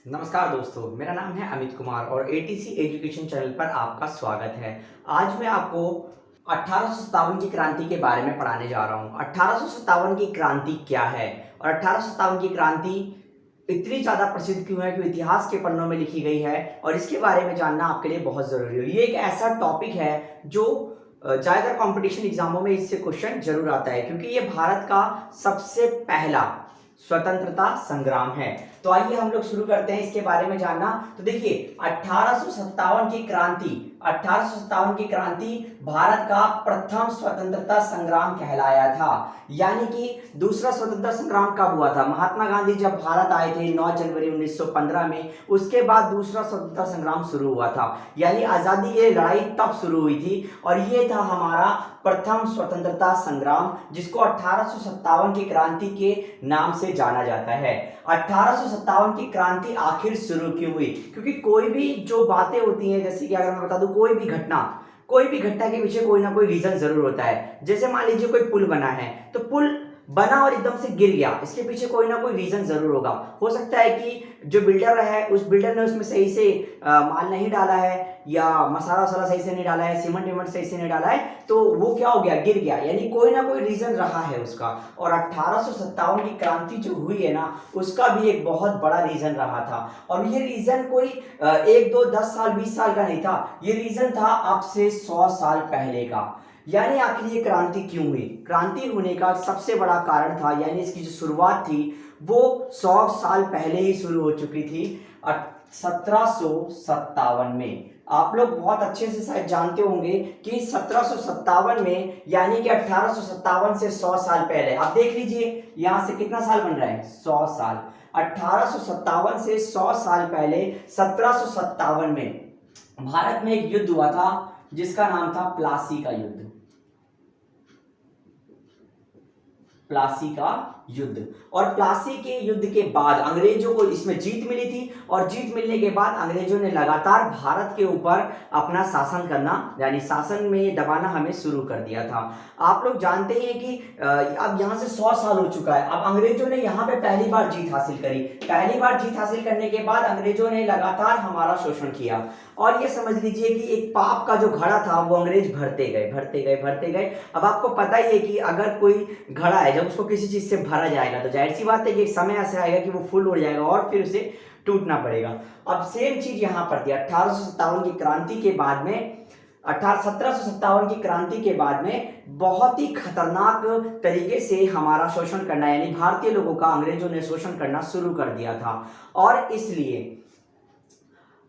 नमस्कार दोस्तों, मेरा नाम है अमित कुमार और एटीसी एजुकेशन चैनल पर आपका स्वागत है। आज मैं आपको 1857 की क्रांति के बारे में पढ़ाने जा रहा हूँ। 1857 की क्रांति क्या है और 1857 की क्रांति इतनी ज़्यादा प्रसिद्ध क्यों है कि इतिहास के पन्नों में लिखी गई है और इसके बारे में जानना आपके लिए बहुत ज़रूरी है। ये एक ऐसा टॉपिक है जो ज़्यादातर कॉम्पिटिशन एग्जामों में इससे क्वेश्चन जरूर आता है क्योंकि ये भारत का सबसे पहला स्वतंत्रता संग्राम है। तो आइए हम लोग शुरू करते हैं इसके बारे में जानना। तो देखिए 1857 की क्रांति 1857 की क्रांति भारत का प्रथम स्वतंत्रता संग्राम कहलाया था। यानी कि दूसरा स्वतंत्रता संग्राम कब हुआ था? महात्मा गांधी जब भारत आए थे 9 जनवरी 1915 में, उसके बाद दूसरा स्वतंत्रता संग्राम शुरू हुआ था। यानी आजादी की लड़ाई तब शुरू हुई थी और ये था हमारा प्रथम स्वतंत्रता संग्राम, जिसको 1857 की क्रांति के नाम से जाना जाता है। 1857 की क्रांति आखिर शुरू क्यों हुई? क्योंकि कोई भी जो बातें होती हैं, जैसे कि अगर मैं बता दूं, कोई भी घटना के पीछे कोई ना कोई रीजन जरूर होता है। जैसे मान लीजिए कोई पुल बना है, तो पुल बना और एकदम से गिर गया, इसके पीछे कोई ना कोई रीजन जरूर होगा। हो सकता है कि जो बिल्डर है उस बिल्डर ने उसमें सही से माल नहीं डाला है, या मसाला वसाला सही से नहीं डाला है, सीमेंट वेमेंट सही से नहीं डाला है, तो वो क्या हो गया, गिर गया। यानी कोई ना कोई रीजन रहा है उसका। और 1857 की क्रांति जो हुई है ना, उसका भी एक बहुत बड़ा रीजन रहा था। और ये रीजन कोई 1 2 10 साल 20 साल का नहीं था, ये रीजन था अब से 100 साल पहले का। यानी आखिर ये क्रांति क्यों हुई? क्रांति होने का सबसे बड़ा कारण था, यानी इसकी जो शुरुआत थी वो 100 साल पहले ही शुरू हो चुकी थी, 1757 में। आप लोग बहुत अच्छे से शायद जानते होंगे कि 1757 में, यानी कि 1857 से 100 साल पहले, आप देख लीजिए यहां से कितना साल बन रहा है, 100 साल। 1857 से 100 साल पहले 1757 में भारत में एक युद्ध हुआ था जिसका नाम था प्लासी का युद्ध। प्लासी का युद्ध। और प्लासी के युद्ध के बाद अंग्रेजों को इसमें जीत मिली थी और जीत मिलने के बाद अंग्रेजों ने लगातार भारत के ऊपर अपना शासन करना, यानी शासन में दबाना हमें शुरू कर दिया था। आप लोग जानते हैं कि अब यहां से 100 साल हो चुका है। अब अंग्रेजों ने यहां पे पहली बार जीत हासिल करी। पहली बार जीत हासिल करने के बाद अंग्रेजों ने लगातार हमारा शोषण किया और ये समझ लीजिए कि एक पाप का जो घड़ा था वो अंग्रेज भरते गए। अब आपको पता ही है कि अगर कोई घड़ा है, जब उसको किसी चीज से भरा जाएगा तो जाहिर सी बात है कि एक समय ऐसा आएगा कि वो फुल हो जाएगा और फिर उसे टूटना पड़ेगा। अब सेम चीज यहां पर थी 1857 की क्रांति के बाद में। 1757 की क्रांति के बाद में बहुत ही खतरनाक तरीके से हमारा शोषण करना, यानी भारतीय लोगों का अंग्रेजों ने शोषण करना शुरू कर दिया था। और इसलिए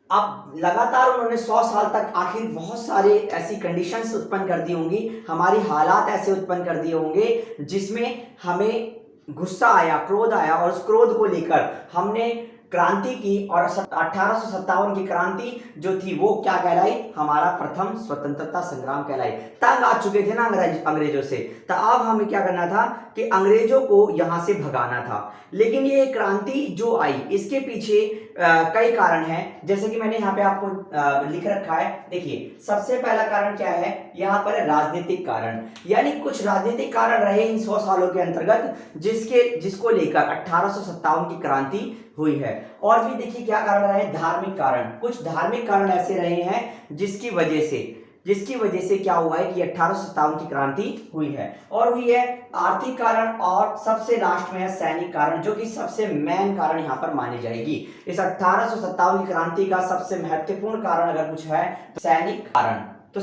अब लगातार उन्होंने 100 साल तक आखिर बहुत सारे ऐसी कंडीशंस उत्पन्न कर दी होंगी, हमारी हालात ऐसे उत्पन्न कर दिए होंगे जिसमें हमें गुस्सा आया, क्रोध आया, और उस क्रोध को लेकर हमने क्रांति की। और 1857 की क्रांति जो थी वो क्या कहलाई, हमारा प्रथम स्वतंत्रता संग्राम कहलाई। तंग आ चुके थे ना अंग्रेजों से, तो अब हमें क्या करना था कि अंग्रेजों को यहां से भगाना था। लेकिन ये क्रांति जो आई, इसके पीछे कई कारण हैं, जैसे कि मैंने यहाँ पे आपको लिख रखा है। देखिए सबसे पहला कारण क्या है, यहाँ पर राजनीतिक कारण, यानी कुछ राजनीतिक कारण रहे इन 100 सालों के अंतर्गत जिसको लेकर 1857 की क्रांति हुई है। और भी देखिए क्या कारण रहे, धार्मिक कारण। कुछ धार्मिक कारण ऐसे रहे हैं जिसकी वजह से क्या हुआ है कि 1857 की क्रांति हुई है। और हुई है आर्थिक कारण, और सबसे लास्ट में है सैनिक कारण, जो कि सबसे मेन कारण यहां पर मानी जाएगी। इस 1857 की क्रांति का सबसे महत्वपूर्ण कारण अगर कुछ है तो सैनिक कारण। तो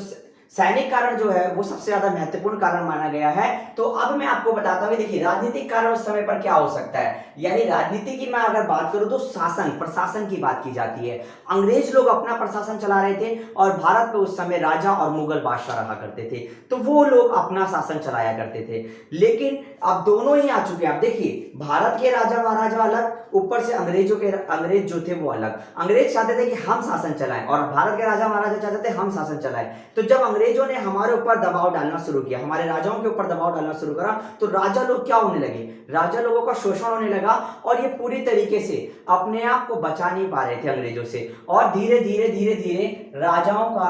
सैनिक कारण जो है वो सबसे ज्यादा महत्वपूर्ण कारण माना गया है। तो अब मैं आपको बताता हूं, देखिए राजनीतिक कारण उस समय पर क्या हो सकता है। यानी राजनीति की मैं अगर बात करूं तो शासन, प्रशासन की बात की जाती है। अंग्रेज लोग अपना प्रशासन चला रहे थे और भारत में उस समय राजा और मुगल बादशाह रहा करते थे, तो वो लोग अपना शासन चलाया करते थे। लेकिन अब दोनों ही आ चुके हैं। आप देखिए भारत के राजा महाराजा अलग, ऊपर से अंग्रेज जो थे वो अलग। अंग्रेज चाहते थे कि हम शासन चलाएं और भारत के राजा महाराजा चाहते थे हम शासन चलाएं। तो जब अंग्रेजों ने हमारे ऊपर दबाव डालना शुरू किया, हमारे राजाओं के ऊपर दबाव डालना शुरू करा, तो राजा लोग क्या होने लगे, राजा लोगों का शोषण होने लगा और ये पूरी तरीके से अपने आप को बचा नहीं पा रहे थे अंग्रेजों से। और धीरे धीरे राजाओं का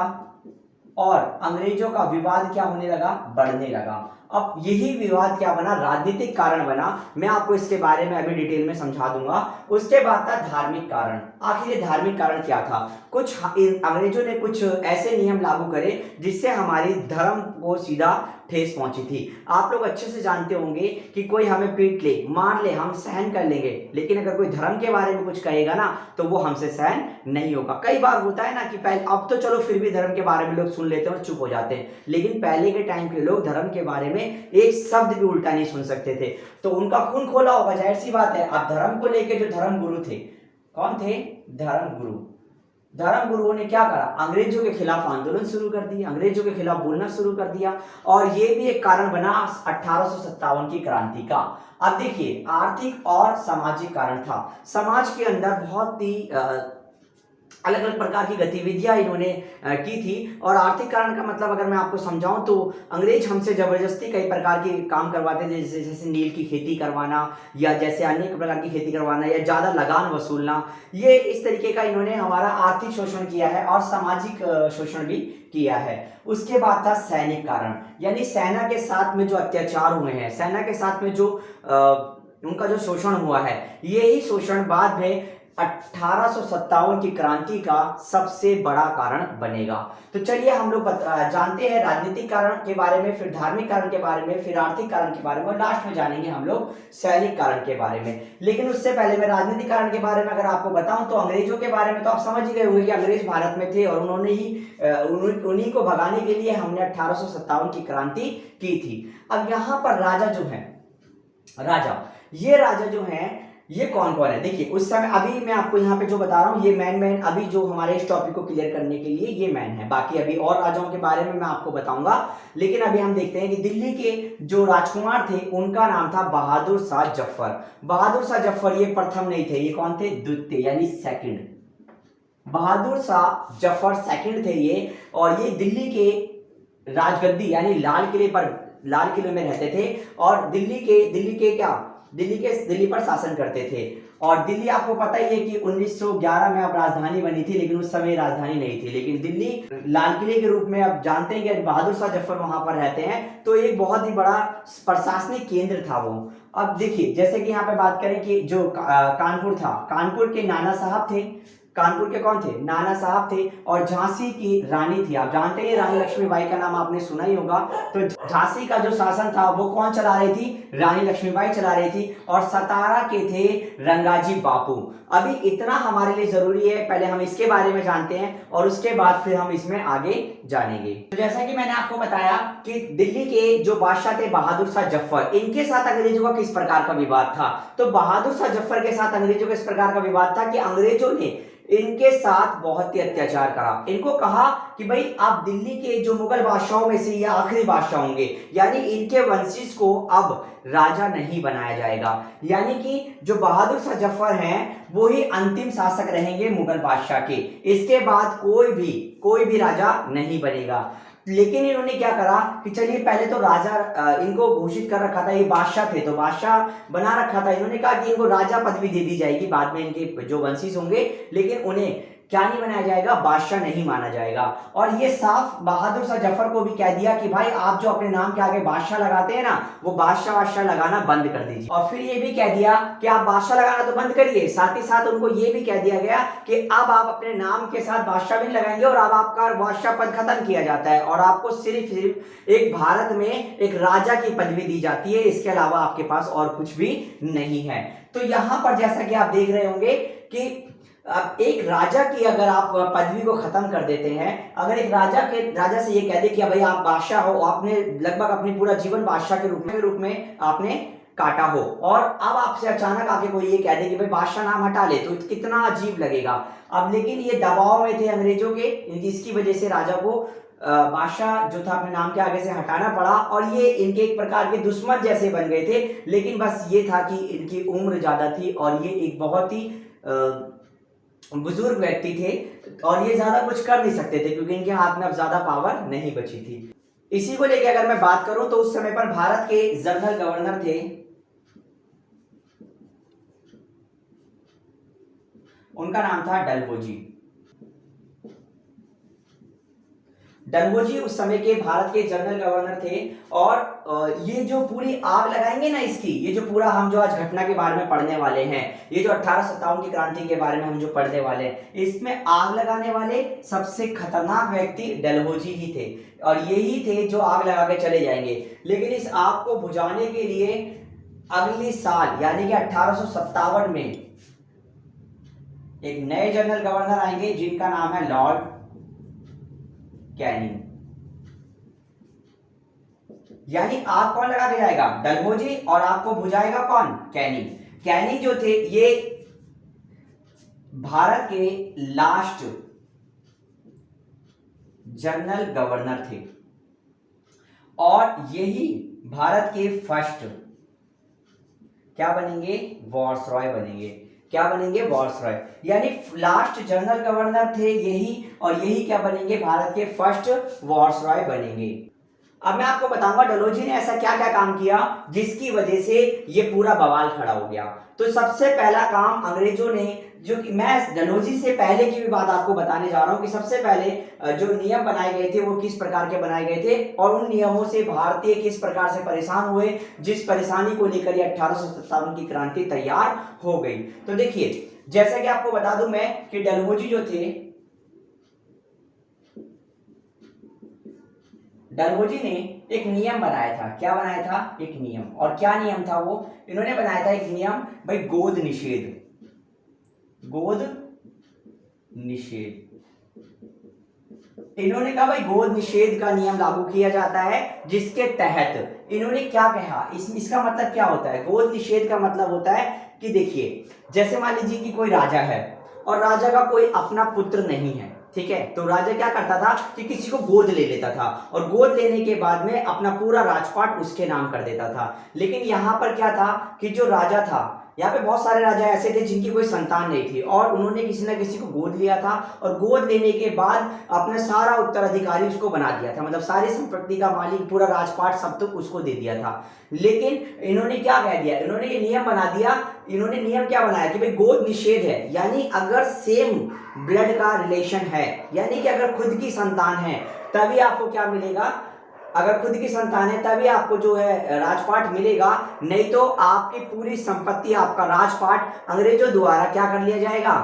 और अंग्रेजों का विवाद क्या होने लगा, बढ़ने लगा। अब यही विवाद क्या बना, राजनीतिक कारण बना। मैं आपको इसके बारे में अभी डिटेल में समझा दूंगा। उसके बाद था धार्मिक कारण। आखिर ये धार्मिक कारण क्या था, कुछ अंग्रेजों ने कुछ ऐसे नियम लागू करे जिससे हमारी धर्म को सीधा ठेस पहुंची थी। आप लोग अच्छे से जानते होंगे कि कोई हमें पीट ले, मार ले, हम सहन कर लेंगे, लेकिन अगर कोई धर्म के बारे में कुछ कहेगा ना तो वो हमसे सहन नहीं होगा। कई बार होता है ना कि पहले, अब तो चलो फिर भी धर्म के बारे में लोग सुन लेते हैं और चुप हो जाते हैं, लेकिन पहले के टाइम के लोग धर्म के बारे में एक शब्द भी उल्टा नहीं सुन सकते थे। तो उनका खून खोला होगा, जाहिर सी बात है। अब धर्म को लेकर जो धर्म गुरु थे, कौन थे, धर्म गुरु। धर्म गुरुओं ने क्या करा, अंग्रेजों के खिलाफ आंदोलन शुरू कर दिया, अंग्रेजों के खिलाफ बोलना शुरू कर दिया, और ये भी एक कारण बना 1857 की क्रांति का। अब देखिए, आर्थिक और सामाजिक कारण था। समाज के अंदर बहुत ही अलग अलग प्रकार की गतिविधियां इन्होंने की थी। और आर्थिक कारण का मतलब अगर मैं आपको समझाऊं तो अंग्रेज हमसे जबरदस्ती कई प्रकार के काम करवाते थे, जैसे जैसे नील की खेती करवाना, या जैसे अनेक प्रकार की खेती करवाना, या ज़्यादा लगान वसूलना। ये इस तरीके का इन्होंने हमारा आर्थिक शोषण किया है और सामाजिक शोषण भी किया है। उसके बाद था सैनिक कारण, यानी सेना के साथ में जो अत्याचार हुए हैं, सेना के साथ में जो उनका जो शोषण हुआ है, यही शोषण बाद में 1857 की क्रांति का सबसे बड़ा कारण बनेगा। तो चलिए हम लोग जानते हैं राजनीतिक कारण के बारे में, फिर धार्मिक कारण के बारे में, फिर आर्थिक कारण के बारे में, और लास्ट में जानेंगे हम लोग सैनिक कारण के बारे में। लेकिन उससे पहले मैं राजनीतिक कारण के बारे में अगर आपको बताऊं तो अंग्रेजों के बारे में तो आप समझ ही गए होंगे कि अंग्रेज भारत में थे और उन्होंने ही उन्हीं को भगाने के लिए हमने 1857 की क्रांति की थी। अब यहाँ पर राजा जो है, ये राजा जो है, ये कौन कौन है, देखिए उस समय, अभी मैं आपको यहाँ पे जो बता रहा हूँ ये मैन अभी जो हमारे इस टॉपिक को क्लियर करने के लिए ये मैन है। बाकी अभी और राजाओं के बारे में मैं आपको बताऊंगा, लेकिन अभी हम देखते हैं कि दिल्ली के जो राजकुमार थे उनका नाम था बहादुर शाह जफर। बहादुर शाह जफर ये प्रथम नहीं थे, ये कौन थे, द्वितीय यानी सेकंड। बहादुर शाह जफर सेकंड थे ये, और ये दिल्ली के राजगद्दी यानी लाल किले में रहते थे, और दिल्ली पर शासन करते थे। और दिल्ली आपको पता ही है कि 1911 में अब राजधानी बनी थी, लेकिन उस समय राजधानी नहीं थी, लेकिन दिल्ली लाल किले के रूप में अब जानते हैं कि बहादुर शाह जफर वहां पर रहते हैं, तो एक बहुत ही बड़ा प्रशासनिक केंद्र था वो। अब देखिए, जैसे कि यहाँ पे बात करें कि जो कानपुर था, कानपुर के नाना साहब थे, कानपुर के कौन थे, नाना साहब थे, और झांसी की रानी थी, आप जानते हैं रानी लक्ष्मीबाई का नाम आपने सुना ही होगा। तो झांसी का जो शासन था वो कौन चला रही थी, रानी लक्ष्मीबाई चला रही थी, और सतारा के थे रंगाजी बापू। अभी इतना हमारे लिए जरूरी है, पहले हम इसके बारे में जानते हैं और उसके बाद फिर हम इसमें आगे जानेंगे। तो जैसा कि मैंने आपको बताया कि दिल्ली के जो बादशाह थे बहादुर शाह जफर, इनके साथ अंग्रेजों का किस प्रकार का विवाद था। तो बहादुर शाह जफर के साथ अंग्रेजों का इस प्रकार का विवाद था कि अंग्रेजों ने इनके साथ बहुत ही अत्याचार करा। इनको कहा कि भाई आप दिल्ली के जो मुगल बादशाहों में से ये आखिरी बादशाह होंगे, यानी इनके वंशज को अब राजा नहीं बनाया जाएगा, यानी कि जो बहादुर शाह जफर हैं वो ही अंतिम शासक रहेंगे मुगल बादशाह के, इसके बाद कोई भी राजा नहीं बनेगा। लेकिन इन्होंने क्या करा कि चलिए पहले तो राजा इनको घोषित कर रखा था, ये बादशाह थे तो बादशाह बना रखा था, इन्होंने कहा कि इनको राजा पदवी दे दी जाएगी बाद में इनके जो वंशीज होंगे, लेकिन उन्हें क्या नहीं बनाया जाएगा, बादशाह नहीं माना जाएगा। और ये साफ बहादुर शाह जफर को भी कह दिया कि भाई आप जो अपने नाम के आगे बादशाह लगाते हैं ना, वो बादशाह लगाना बंद कर दीजिए। और फिर ये भी कह दिया कि आप बादशाह लगाना तो बंद करिए, साथ ही साथ उनको ये भी कह दिया गया कि अब आप अपने नाम के साथ बादशाह भी लगाएंगे और अब आपका बादशाह पद खत्म किया जाता है और आपको सिर्फ एक भारत में एक राजा की पदवी दी जाती है, इसके अलावा आपके पास और कुछ भी नहीं है। तो यहां पर जैसा कि आप देख रहे होंगे कि अब एक राजा की अगर आप पदवी को खत्म कर देते हैं, अगर एक राजा से ये कह दे कि भाई आप बादशाह हो, आपने लगभग अपनी पूरा जीवन बादशाह के रूप में आपने काटा हो, और अब आपसे अचानक आके कोई ये कह दे कि भाई बादशाह नाम हटा ले, तो कितना अजीब लगेगा। अब लेकिन ये दबाव में थे अंग्रेजों के, इसकी वजह से राजा को बादशाह जो था अपने नाम के आगे से हटाना पड़ा, और ये इनके एक प्रकार के दुश्मन जैसे बन गए थे। लेकिन बस ये था कि इनकी उम्र ज्यादा थी और ये एक बहुत ही बुजुर्ग व्यक्ति थे और ये ज्यादा कुछ कर नहीं सकते थे क्योंकि इनके हाथ में अब ज्यादा पावर नहीं बची थी। इसी को लेकर अगर मैं बात करूं तो उस समय पर भारत के जनरल गवर्नर थे, उनका नाम था डलहौजी। डलहौजी उस समय के भारत के जनरल गवर्नर थे। और ये जो पूरी आग लगाएंगे ना इसकी, ये जो पूरा हम जो आज घटना के बारे में पढ़ने वाले हैं, ये जो 1857 की क्रांति के बारे में हम जो पढ़ने वाले हैं, इसमें आग लगाने वाले सबसे खतरनाक व्यक्ति डलहौजी ही थे और यही थे जो आग लगा के चले जाएंगे। लेकिन इस आग को बुझाने के लिए अगले साल यानी कि 1857 में एक नए जनरल गवर्नर आएंगे जिनका नाम है लॉर्ड कैनिंग। यानी आग कौन लगा के जाएगा? डलहौजी। और आग को बुझाएगा कौन? कैनिंग। कैनिंग जो थे ये भारत के लास्ट जनरल गवर्नर थे और यही भारत के फर्स्ट क्या बनेंगे? वायसरॉय बनेंगे। क्या बनेंगे? वायसरॉय। यानी लास्ट जनरल गवर्नर थे यही और यही क्या बनेंगे? भारत के फर्स्ट वायसरॉय बनेंगे। अब मैं आपको बताऊंगा डलहौजी ने ऐसा क्या क्या काम किया जिसकी वजह से ये पूरा बवाल खड़ा हो गया। तो सबसे पहला काम अंग्रेजों ने, जो कि मैं डलहौजी से पहले की भी बात आपको बताने जा रहा हूं कि सबसे पहले जो नियम बनाए गए थे वो किस प्रकार के बनाए गए थे और उन नियमों से भारतीय किस प्रकार से परेशान हुए, जिस परेशानी को लेकर ये 1857 की क्रांति तैयार हो गई। तो देखिए, जैसा कि आपको बता दूं मैं कि डलहौजी जो थे, डलहौजी ने एक नियम बनाया था। क्या बनाया था? एक नियम। और क्या नियम था वो? इन्होंने बनाया था एक नियम, भाई गोद निषेध। गोद निषेध। इन्होंने कहा भाई गोद निषेध का नियम लागू किया जाता है, जिसके तहत इन्होंने क्या कहा, इसका मतलब क्या होता है? गोद निषेध का मतलब होता है कि देखिए, जैसे मान लीजिए कि कोई राजा है और राजा का कोई अपना पुत्र नहीं है, ठीक है, तो राजा क्या करता था कि किसी को गोद ले लेता था और गोद लेने के बाद में अपना पूरा राजपाट उसके नाम कर देता था। लेकिन यहाँ पर क्या था कि जो राजा था, यहाँ पे बहुत सारे राजा ऐसे थे जिनकी कोई संतान नहीं थी और उन्होंने किसी ना किसी को गोद लिया था और गोद लेने के बाद अपना सारा उत्तराधिकारी उसको बना दिया था, मतलब सारी संपत्ति का मालिक, पूरा राजपाट सब तो उसको दे दिया था। लेकिन इन्होंने क्या कह दिया? इन्होंने ये नियम बना दिया। इन्होंने नियम क्या बनाया कि भाई गोद निषेध है, यानी अगर सेम ब्लड का रिलेशन है, यानी कि अगर खुद की संतान है तभी आपको क्या मिलेगा? अगर खुद की संतान है तभी आपको जो है राजपाट मिलेगा, नहीं तो आपकी पूरी संपत्ति, आपका राजपाट अंग्रेजों द्वारा क्या कर लिया जाएगा?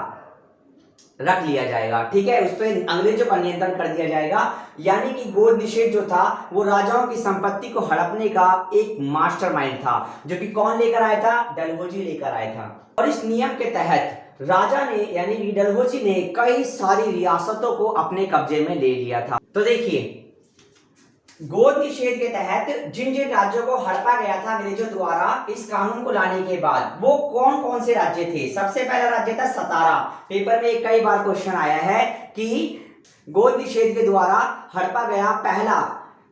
रख लिया जाएगा, ठीक है, उस पर अंग्रेजों का नियंत्रण कर दिया जाएगा। यानी कि गोद निषेध जो था वो राजाओं की संपत्ति को हड़पने का एक मास्टरमाइंड था, जो कि कौन लेकर आया था? डलहौजी लेकर आया था। और इस नियम के तहत राजा ने यानी कि डलहौजी ने कई सारी रियासतों को अपने कब्जे में ले लिया था। तो देखिए, गोद निषेध के तहत जिन जिन राज्यों को हड़पा गया था अंग्रेजों द्वारा इस कानून को लाने के बाद, वो कौन कौन से राज्य थे? सबसे पहला राज्य था सतारा। पेपर में कई बार क्वेश्चन आया है कि गोद निषेध के द्वारा हड़पा गया पहला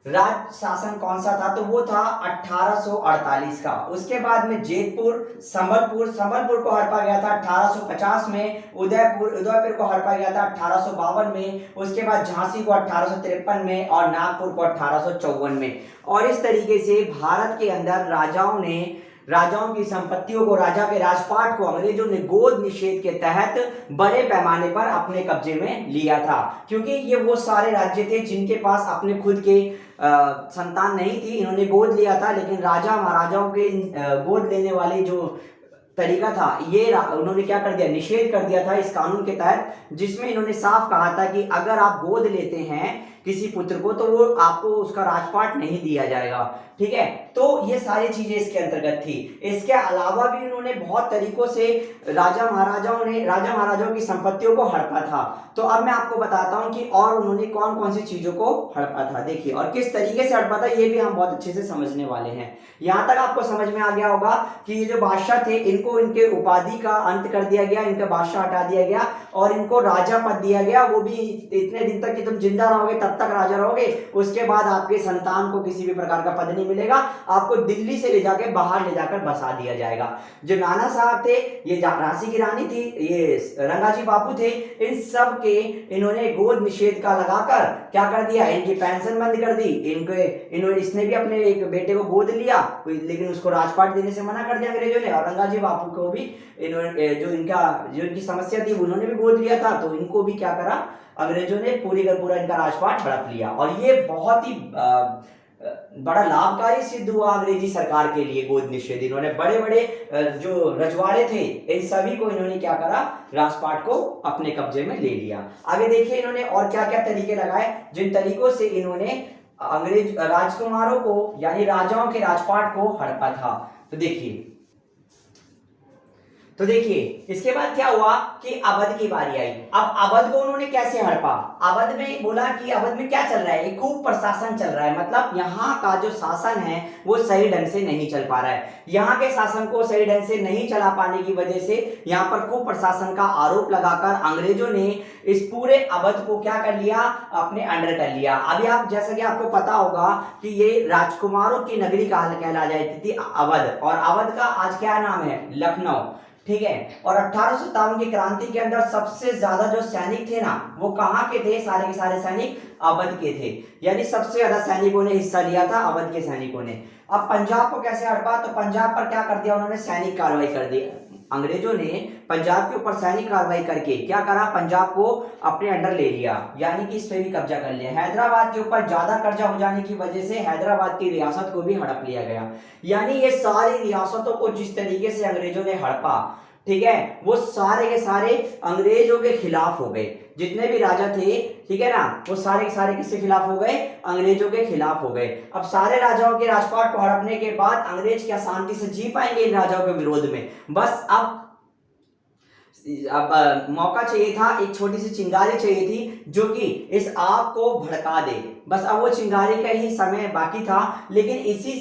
राज शासन कौन सा था? तो वो था 1848 का। उसके बाद में जेतपुर, संबलपुर को हड़पा गया था 1850 में, उदयपुर को हड़पा गया था 1852 में, उसके बाद झांसी को 1853 में और नागपुर को 1854 में। और इस तरीके से भारत के अंदर राजाओं की संपत्तियों को, राजा के राजपाट को अंग्रेजों ने गोद निषेध के तहत बड़े पैमाने पर अपने कब्जे में लिया था, क्योंकि ये वो सारे राज्य थे जिनके पास अपने खुद के संतान नहीं थी। इन्होंने गोद लिया था, लेकिन राजा महाराजाओं के गोद लेने वाले जो तरीका था ये उन्होंने क्या कर दिया? निषेध कर दिया था इस कानून के तहत, जिसमें इन्होंने साफ कहा था कि अगर आप गोद लेते हैं किसी पुत्र को तो वो आपको उसका राजपाट नहीं दिया जाएगा, ठीक है। तो ये सारी चीजें इसके अंतर्गत थी। इसके अलावा भी उन्होंने बहुत तरीकों से राजा महाराजाओं की संपत्तियों को हड़पा था। तो अब मैं आपको बताता हूं कि और उन्होंने कौन कौन सी चीजों को हड़पा था, देखिए, और किस तरीके से हड़पा था ये भी हम बहुत अच्छे से समझने वाले हैं। यहां तक आपको समझ में आ गया होगा कि ये जो बादशाह थे इनको इनके उपाधि का अंत कर दिया गया, इनका बादशाह हटा दिया गया और इनको राजा पद दिया गया, वो भी इतने दिन तक कि तुम जिंदा रहोगे तब तक राजा रहोगे, उसके बाद आपके संतान को किसी भी प्रकार का पद नहीं मिलेगा, आपको दिल्ली से ले जाके बाहर ले जाकर बसा दिया जाएगा। जो नाना साहब थे, ये झांसी की रानी थी, ये रंगाजी बापू थे, इन सब के इन्होंने गोद निषेध का लगाकर क्या कर दिया? इनकी पेंशन बंद कर दी। इसने भी अपने एक बेटे को गोद लिया, लेकिन उसको राजपाट देने से मना कर दिया अंग्रेजों ने, और रंगाजी बापू को भी इन्होंने जो इनकी समस्या थी उन्होंने भी गोद लिया था, तो इनको भी क्या करा? अंग्रेजों ने पूरी का पूरा इनका राजपाट हड़प लिया। और ये बहुत ही बड़ा लाभकारी सिद्ध हुआ अंग्रेजी सरकार के लिए गोद निषेध। इन्होंने बड़े बड़े जो रजवाड़े थे इन सभी को इन्होंने क्या करा, राजपाट को अपने कब्जे में ले लिया। आगे देखिए इन्होंने और क्या क्या तरीके लगाए, जिन तरीकों से इन्होंने अंग्रेज राजकुमारों को यानी राजाओं के राजपाट को हड़पा था। तो देखिए इसके बाद क्या हुआ कि अवध की बारी आई। अब अवध को उन्होंने कैसे हड़पा, अवध में बोला कि अवध में क्या चल रहा है, खूब प्रशासन चल रहा है, मतलब यहाँ का जो शासन है वो सही ढंग से नहीं चल पा रहा है। यहाँ के शासन को सही ढंग से नहीं चला पाने की वजह से यहाँ पर खूब प्रशासन का आरोप लगाकर अंग्रेजों ने इस पूरे अवध को क्या कर लिया, अपने अंडर कर लिया। अभी आप जैसा कि आपको पता होगा कि ये राजकुमारों की नगरी कहला जाती थी अवध, और अवध का आज क्या नाम है, लखनऊ, ठीक है। और 1857 की क्रांति के अंदर सबसे ज्यादा जो सैनिक थे ना वो कहाँ के थे, सारे के सारे सैनिक अवध के थे, यानी सबसे ज्यादा सैनिकों ने हिस्सा लिया था अवध के सैनिकों ने। अब पंजाब को कैसे हड़पा, तो पंजाब पर क्या कर दिया उन्होंने, सैनिक कार्रवाई कर दी। अंग्रेजों ने पंजाब के ऊपर सैनिक कार्रवाई करके क्या करा, पंजाब को अपने अंडर ले लिया, यानी कि इस पे भी कब्जा कर लिया। हैदराबाद के ऊपर ज्यादा कर्जा हो जाने की वजह से हैदराबाद की रियासत को भी हड़प लिया गया। यानी ये सारी रियासतों को जिस तरीके से अंग्रेजों ने हड़पा, ठीक है, वो सारे के सारे अंग्रेजों के खिलाफ हो गए। जितने भी राजा थे, ठीक है ना, वो सारे के सारे किसके खिलाफ हो गए, अंग्रेजों के खिलाफ हो गए। अब सारे राजाओं के राजपाट को हड़पने के बाद अंग्रेज क्या शांति से जी पाएंगे इन राजाओं के विरोध में। बस अब मौका चाहिए था, एक छोटी सी चिंगारी चाहिए थी जो कि इस आग को भड़का दे। बस अब वो चिंगारी का ही समय बाकी था। लेकिन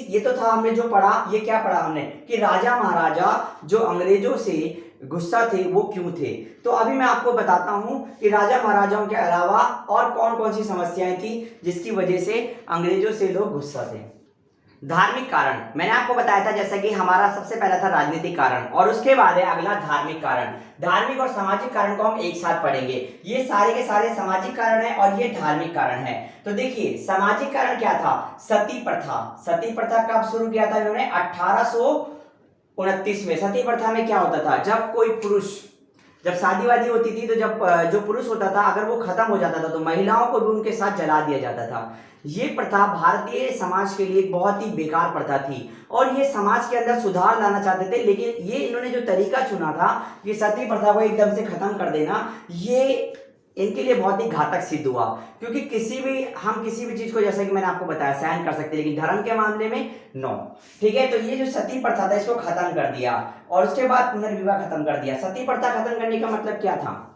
ये तो था हमने जो पढ़ा, ये क्या पढ़ा हमने कि राजा महाराजा जो अंग्रेजों से गुस्सा थे वो क्यों थे। तो अभी मैं आपको बताता हूं कि राजा महाराजाओं के अलावा और कौन कौन सी समस्याएं थी जिसकी वजह से अंग्रेजों से लोग गुस्सा थे। धार्मिक कारण मैंने आपको बताया था, जैसा कि हमारा सबसे पहला था राजनीतिक कारण, और उसके बाद है अगला धार्मिक कारण। धार्मिक और सामाजिक कारण को हम एक साथ पढ़ेंगे। ये सारे के सारे सामाजिक कारण है और ये धार्मिक कारण है। तो देखिए सामाजिक कारण क्या था, सती प्रथा। सती प्रथा कब शुरू किया था इन्होंने, 1829 में। सती प्रथा में क्या होता था, जब कोई पुरुष, जब शादी वादी होती थी तो जब जो पुरुष होता था अगर वो खत्म हो जाता था तो महिलाओं को भी उनके साथ जला दिया जाता था। ये प्रथा भारतीय समाज के लिए बहुत ही बेकार प्रथा थी और ये समाज के अंदर सुधार लाना चाहते थे। लेकिन ये इन्होंने जो तरीका चुना था कि सती प्रथा को एकदम से खत्म कर देना, ये इनके लिए बहुत ही घातक सिद्ध हुआ। क्योंकि हम किसी भी चीज को, जैसा कि मैंने आपको बताया, सहन कर सकते, लेकिन धर्म के मामले में नो, ठीक है। तो ये जो सती प्रथा था इसको खत्म कर दिया और उसके बाद पुनर्विवाह खत्म कर दिया। सती प्रथा खत्म करने का मतलब क्या था,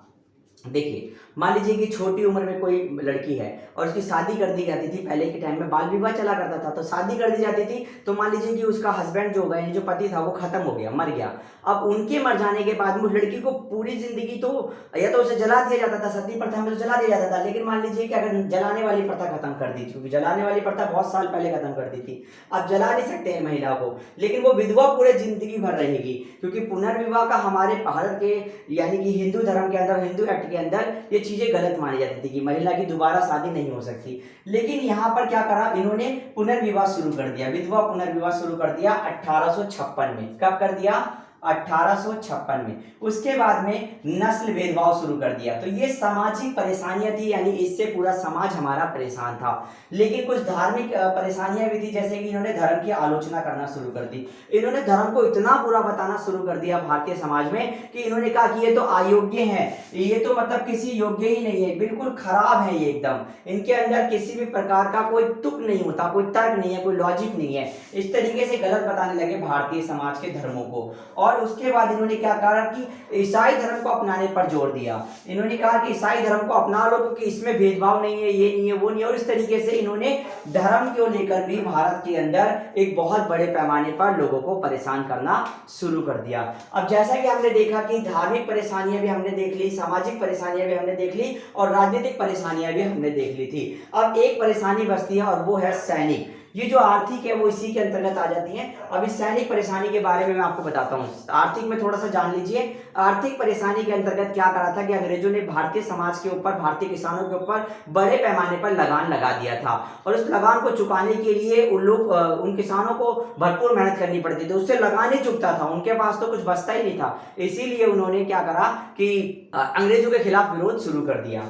देखिए मान लीजिए कि छोटी उम्र में कोई लड़की है और उसकी शादी कर दी जाती थी। पहले के टाइम में बाल विवाह चला करता था, तो शादी कर दी जाती थी। तो मान लीजिए कि उसका हस्बैंड जो होगा, यानी जो पति था, वो खत्म हो गया, मर गया। अब उनके मर जाने के बाद में उस लड़की को पूरी जिंदगी तो या तो उसे जला दिया जाता था, सती प्रथा में तो जला दिया जाता था। लेकिन मान लीजिए कि अगर जलाने वाली प्रथा खत्म कर दी, क्योंकि जलाने वाली प्रथा बहुत साल पहले खत्म कर दी थी, अब जला नहीं सकते हैं महिला को, लेकिन वो विधवा पूरे जिंदगी भर रहेगी। क्योंकि पुनर्विवाह का हमारे भारत के यानी कि हिंदू धर्म के अंदर, हिंदू एक्ट के अंदर ये चीजें गलत मानी जाती थी कि महिला की दोबारा शादी नहीं हो सकती। लेकिन यहाँ पर क्या करा इन्होंने, पुनर्विवाह शुरू कर दिया, विधवा पुनर्विवाह शुरू कर दिया 1856 में। कब कर दिया, 1856 में। उसके बाद में नस्ल भेदभाव शुरू कर दिया। तो ये सामाजिक परेशानियां थी, यानी इससे पूरा समाज हमारा परेशान था। लेकिन कुछ धार्मिक परेशानियां भी थी, जैसे कि इन्होंने धर्म की आलोचना करना शुरू कर दी। इन्होंने धर्म को इतना बुरा बताना शुरू कर दिया भारतीय समाज में कि इन्होंने कहा कि ये तो अयोग्य है, ये तो मतलब किसी योग्य ही नहीं है, बिल्कुल खराब है ये एकदम, इनके अंदर किसी भी प्रकार का कोई तुक नहीं होता, कोई तर्क नहीं है, कोई लॉजिक नहीं है। इस तरीके से गलत बताने लगे भारतीय समाज के धर्मों को। और उसके बाद इन्होंने क्या कहा कि ईसाई धर्म को अपनाने पर जोर दिया। इन्होंने कहा कि ईसाई धर्म को अपना लो क्योंकि इसमें भेदभाव नहीं है, ये नहीं है, वो नहीं है। और इस तरीके से इन्होंने धर्म को लेकर भी भारत के अंदर एक बहुत बड़े पैमाने पर लोगों को परेशान करना शुरू कर दिया। अब जैसा कि हमने देखा कि धार्मिक परेशानियां भी हमने देख ली, सामाजिक परेशानियां भी हमने देख ली और राजनीतिक परेशानियां भी हमने देख ली थी। अब एक परेशानी बचती है और वो है सैनिक। ये जो आर्थिक है वो इसी के अंतर्गत आ जाती है। अब इस सैनिक परेशानी के बारे में मैं आपको बताता हूँ। आर्थिक में थोड़ा सा जान लीजिए। आर्थिक परेशानी के अंतर्गत क्या करा था कि अंग्रेजों ने भारतीय समाज के ऊपर, भारतीय किसानों के ऊपर बड़े पैमाने पर लगान लगा दिया था और उस लगान को चुकाने के लिए उन किसानों को भरपूर मेहनत करनी पड़ती थी। उससे लगान ही चुकता था, उनके पास तो कुछ बचता ही नहीं था। इसीलिए उन्होंने क्या करा कि अंग्रेजों के खिलाफ विरोध शुरू कर दिया।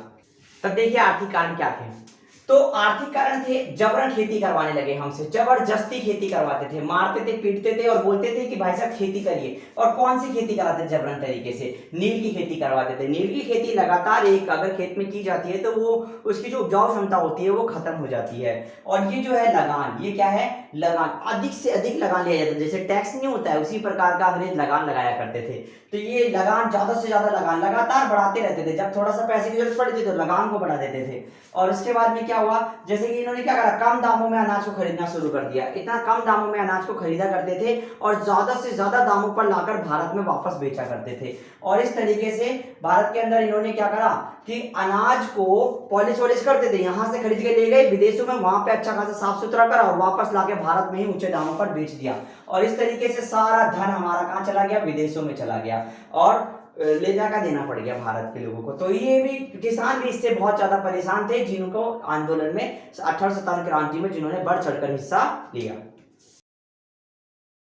तब देखिए आर्थिक कारण क्या थे। तो आर्थिक कारण थे, जबरन खेती करवाने लगे हमसे, जबरदस्ती खेती करवाते थे, मारते थे, पीटते थे और बोलते थे कि भाई साहब खेती करिए। और कौन सी खेती कराते थे जबरन तरीके से? नील की खेती करवाते थे। नील की खेती लगातार एक अगर खेत में की जाती है तो वो उसकी जो उपजाऊ क्षमता होती है वो खत्म हो जाती है। और ये जो है लगान, ये क्या है? लगान, अधिक से अधिक लगान लिया जाता है, जैसे टैक्स नहीं होता है उसी प्रकार का अंग्रेज लगान लगाया करते थे। तो ये लगान, ज्यादा से ज्यादा लगान लगातार बढ़ाते रहते थे, जब थोड़ा सा पैसे की जरूरत पड़ती थी तो लगान को बढ़ा देते थे। और उसके बाद में क्या हुआ, जैसे कि इन्होंने क्या करा, कम दामों में अनाज को खरीदना शुरू कर दिया। इतना कम दामों में अनाज को खरीदा करते थे और ज्यादा से ज्यादा दामों पर लाकर भारत में वापस बेचा करते थे। और इस तरीके से भारत के अंदर इन्होंने क्या करा कि अनाज को पॉलिश वॉलिश करते थे, यहां से खरीद के ले गए विदेशों में, वहां पे अच्छा खासा साफ सुथरा करा और वापस लाके भारत में ही ऊंचे दामों पर बेच दिया। और इस तरीके से सारा धन हमारा कहां चला गया? विदेशों में चला गया और ले जाकर देना पड़ गया भारत के लोगों को। तो ये भी किसान भी इससे बहुत ज्यादा परेशान थे, जिनको आंदोलन में 1857 क्रांति में जिन्होंने बढ़ चढ़कर हिस्सा लिया।